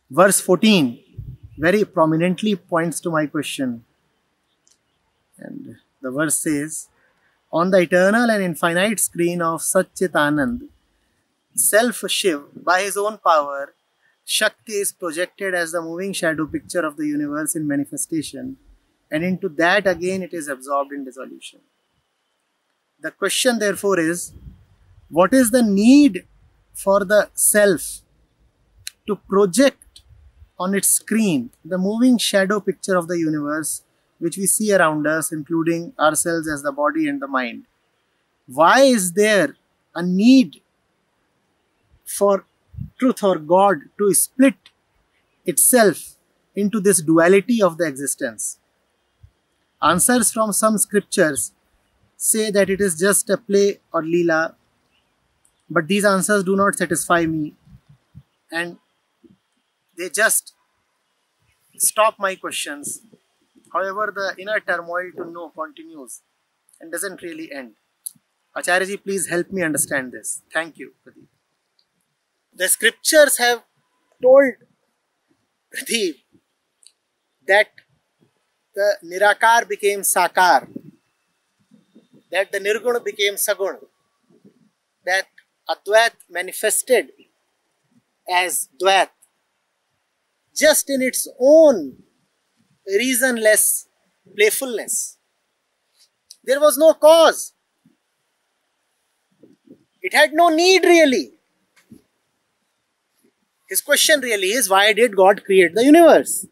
Verse 14 very prominently points to my question. And the verse says, on the eternal and infinite screen of Satchitanand, self Shiv, by his own power, Shakti is projected as the moving shadow picture of the universe in manifestation, and into that again it is absorbed in dissolution. The question therefore is, what is the need for the self to project on its screen the moving shadow picture of the universe which we see around us, including ourselves as the body and the mind? Why is there a need for truth or God to split itself into this duality of the existence? Answers from some scriptures say that it is just a play or leela, but these answers do not satisfy me, and they just stop my questions. However, the inner turmoil to know continues and doesn't really end. Acharya ji, please help me understand this. Thank you, Pradeep. The scriptures have told Pradeep that the Nirakar became Sakar, that the Nirgun became Sagun, that Advait manifested as Dvait just in its own reasonless playfulness. There was no cause. It had no need really. His question really is, why did God create the universe?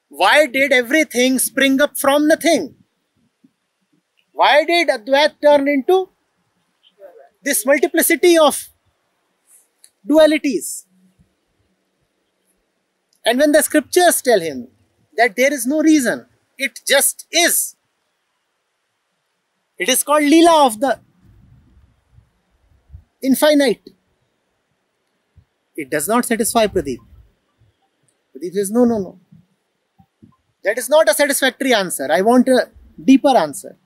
Why did everything spring up from nothing? Why did Advait turn into this multiplicity of dualities? And when the scriptures tell him that there is no reason, it just is. It is called Leela of the infinite. It does not satisfy Pradeep. Pradeep says, no. That is not a satisfactory answer. I want a deeper answer.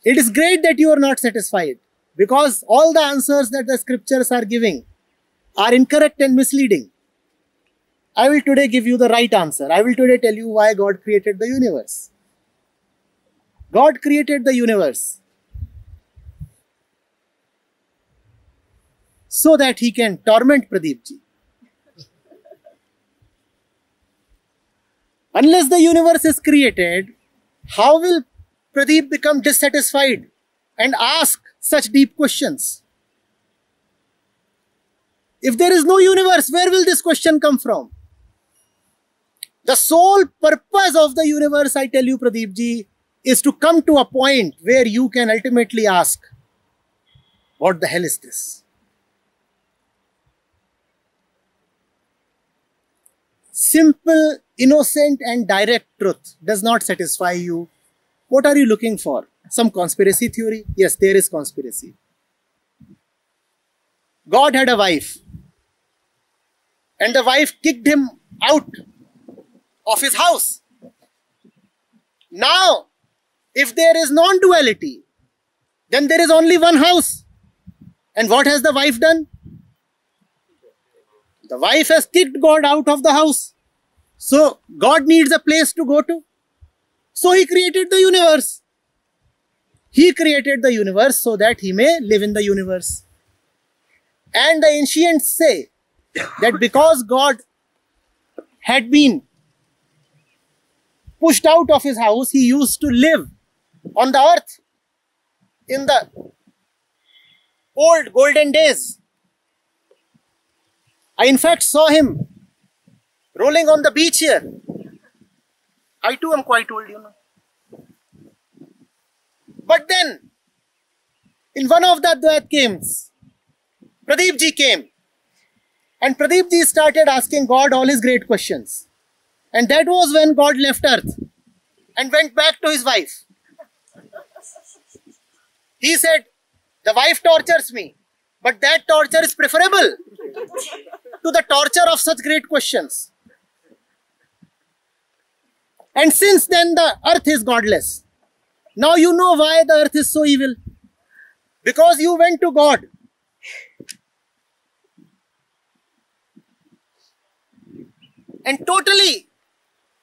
It is great that you are not satisfied, because all the answers that the scriptures are giving are incorrect and misleading. I will today give you the right answer. I will today tell you why God created the universe. God created the universe so that he can torment Pradeep ji. Unless the universe is created, how will Pradeep become dissatisfied and ask such deep questions? If there is no universe, where will this question come from? The sole purpose of the universe, I tell you, Pradeep ji, is to come to a point where you can ultimately ask, what the hell is this? Simple, innocent and direct truth does not satisfy you. What are you looking for? Some conspiracy theory? Yes, there is conspiracy. God had a wife, and the wife kicked him out of his house. Now, if there is non-duality, then there is only one house. And what has the wife done? The wife has kicked God out of the house. So, God needs a place to go to. So, he created the universe. He created the universe so that he may live in the universe. And the ancients say that because God had been pushed out of his house, he used to live on the earth in the old golden days. I in fact saw him rolling on the beach here. I too am quite old, you know. But then, in one of the Advait games, Pradeep ji came. And Pradeep ji started asking God all his great questions. And that was when God left earth and went back to his wife. He said, the wife tortures me, but that torture is preferable to the torture of such great questions. And since then the earth is godless. Now you know why the earth is so evil. Because you went to God. and totally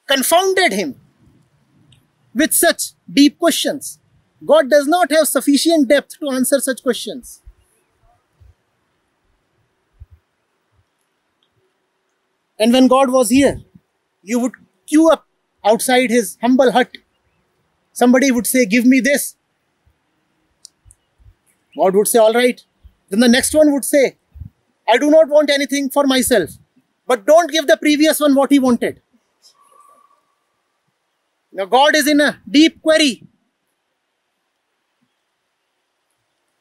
confounded him with such deep questions. God does not have sufficient depth to answer such questions. And when God was here, you would queue up outside his humble hut. Somebody would say, "Give me this." God would say, "All right." Then the next one would say, "I do not want anything for myself." But don't give the previous one what he wanted. Now God is in a deep query.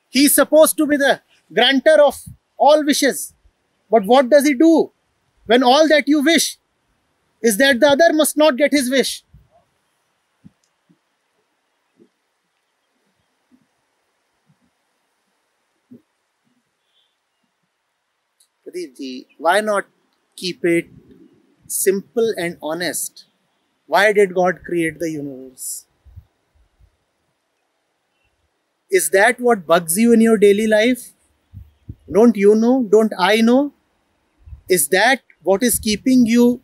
He is supposed to be the granter of all wishes. But what does he do when all that you wish is that the other must not get his wish? Pradeep, why not keep it simple and honest? Why did God create the universe? Is that what bugs you in your daily life? Don't you know? Don't I know? Is that what is keeping you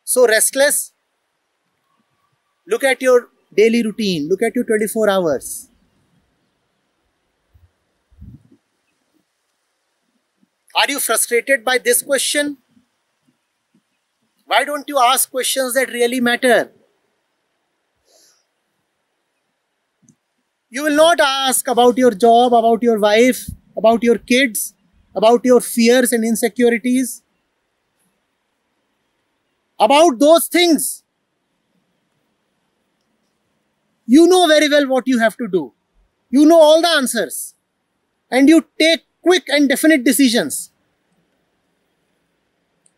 so restless? Look at your daily routine. Look at your 24 hours. Are you frustrated by this question? Why don't you ask questions that really matter? You will not ask about your job, about your wife, about your kids, about your fears and insecurities. About those things. You know very well what you have to do. You know all the answers. And you take quick and definite decisions.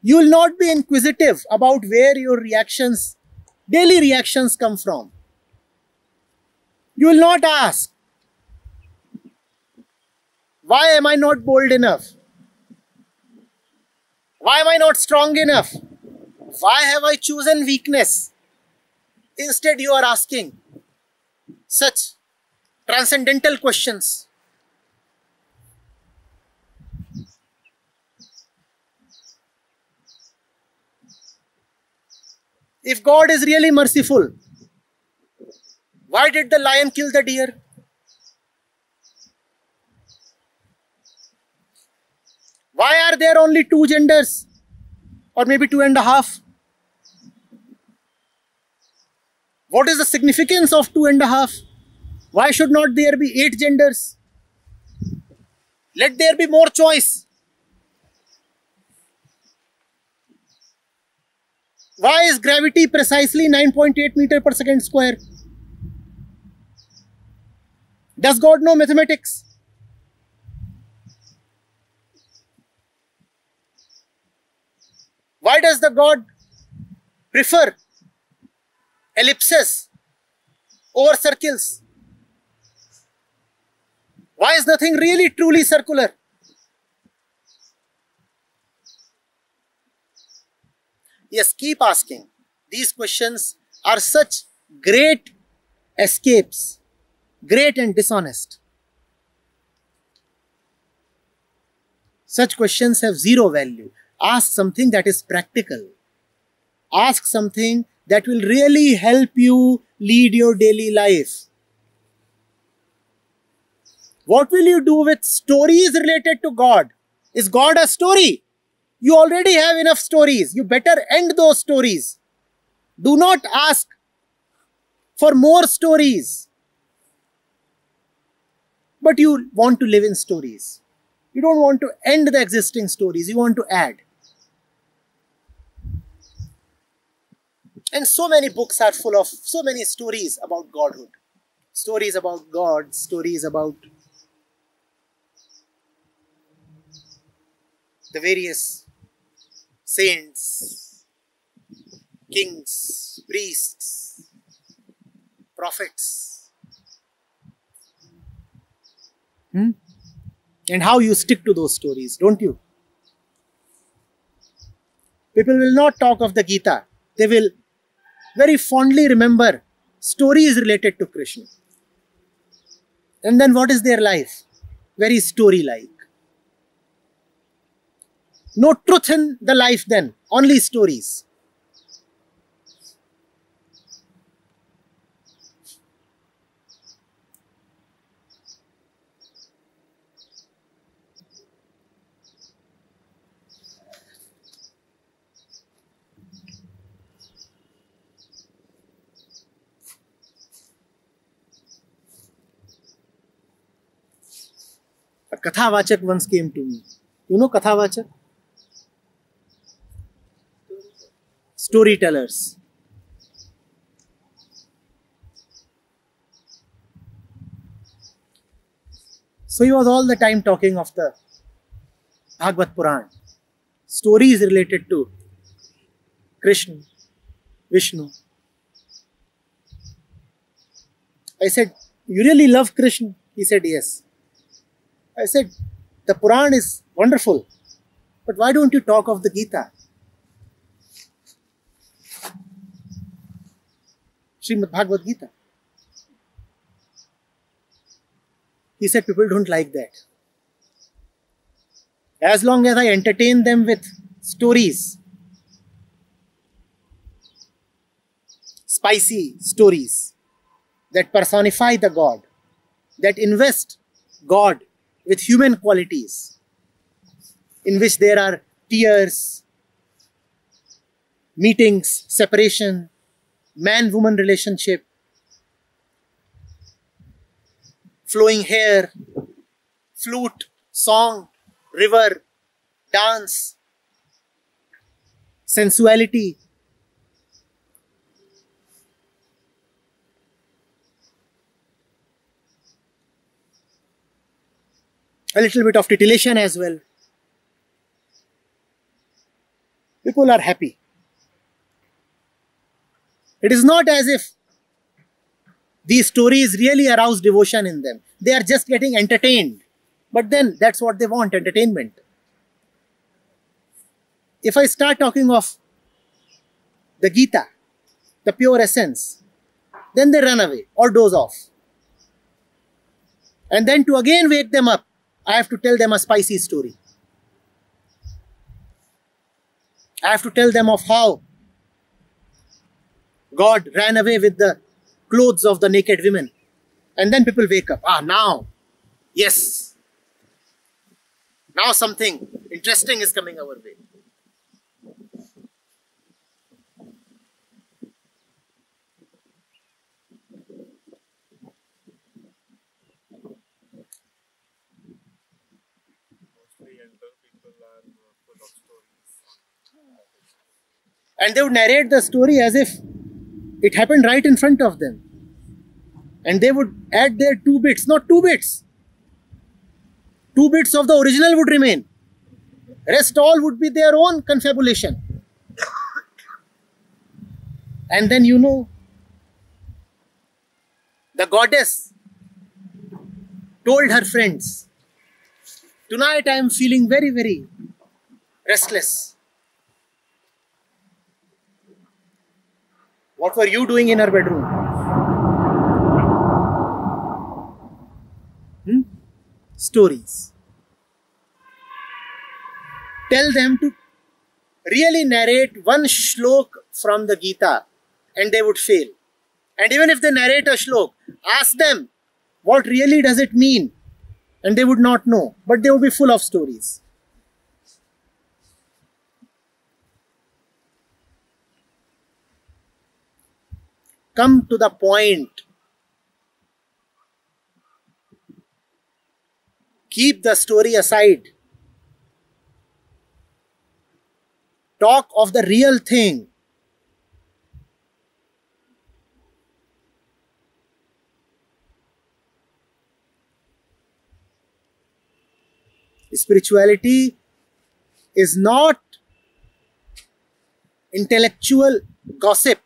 You will not be inquisitive about where your reactions, daily reactions come from. You will not ask, why am I not bold enough? Why am I not strong enough? Why have I chosen weakness? Instead, you are asking such transcendental questions. If God is really merciful, why did the lion kill the deer? Why are there only two genders? Or maybe 2.5? What is the significance of 2.5? Why should not there be 8 genders? Let there be more choice. Why is gravity precisely 9.8 meter per second square? Does God know mathematics? Why does the God prefer ellipses over circles? Why is nothing really truly circular? Yes, keep asking. These questions are such great escapes, great and dishonest. Such questions have zero value. Ask something that is practical. Ask something that will really help you lead your daily life. What will you do with stories related to God? Is God a story? You already have enough stories. You better end those stories. Do not ask for more stories. But you want to live in stories. You don't want to end the existing stories. You want to add. And so many books are full of so many stories about Godhood. Stories about God, stories about the various saints, kings, priests, prophets. And how you stick to those stories, don't you? People will not talk of the Gita. They will very fondly remember stories related to Krishna. And then what is their life? Very story-like. No truth in the life then. Only stories. A Kathavachak once came to me. You know Kathavachak? Storytellers. So he was all the time talking of the Bhagavad Puran. Stories related to Krishna, Vishnu. I said, you really love Krishna? He said, yes. I said, the Puran is wonderful, but why don't you talk of the Gita? Srimad Bhagavad Gita. He said, people don't like that. As long as I entertain them with stories, spicy stories that personify the God, that invest God with human qualities, in which there are tears, meetings, separation, man-woman relationship, flowing hair, flute, song, river, dance, sensuality. A little bit of titillation as well. People are happy. It is not as if these stories really arouse devotion in them. They are just getting entertained. But then that's what they want, entertainment. If I start talking of the Gita, the pure essence, then they run away or doze off. And then to again wake them up, I have to tell them a spicy story. I have to tell them of how God ran away with the clothes of the naked women. And then people wake up. Now, yes. Now something interesting is coming our way. And they would narrate the story as if it happened right in front of them. And they would add their 2 bits, not 2 bits. 2 bits of the original would remain. Rest all would be their own confabulation. And then the goddess told her friends, tonight I am feeling very, very restless. What were you doing in her bedroom? Stories. Tell them to really narrate one shlok from the Gita and they would fail. And even if they narrate a shlok, ask them what really does it mean and they would not know, but they would be full of stories. Come to the point. Keep the story aside. Talk of the real thing. Spirituality is not intellectual gossip.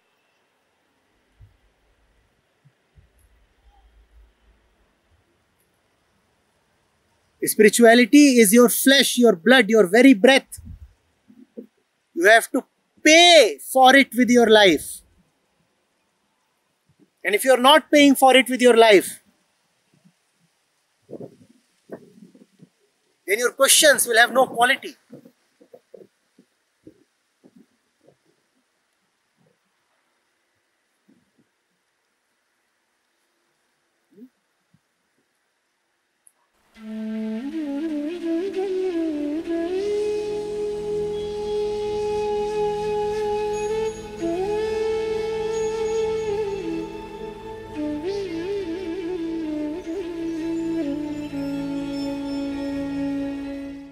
Spirituality is your flesh, your blood, your very breath. You have to pay for it with your life. And if you are not paying for it with your life, then your questions will have no quality.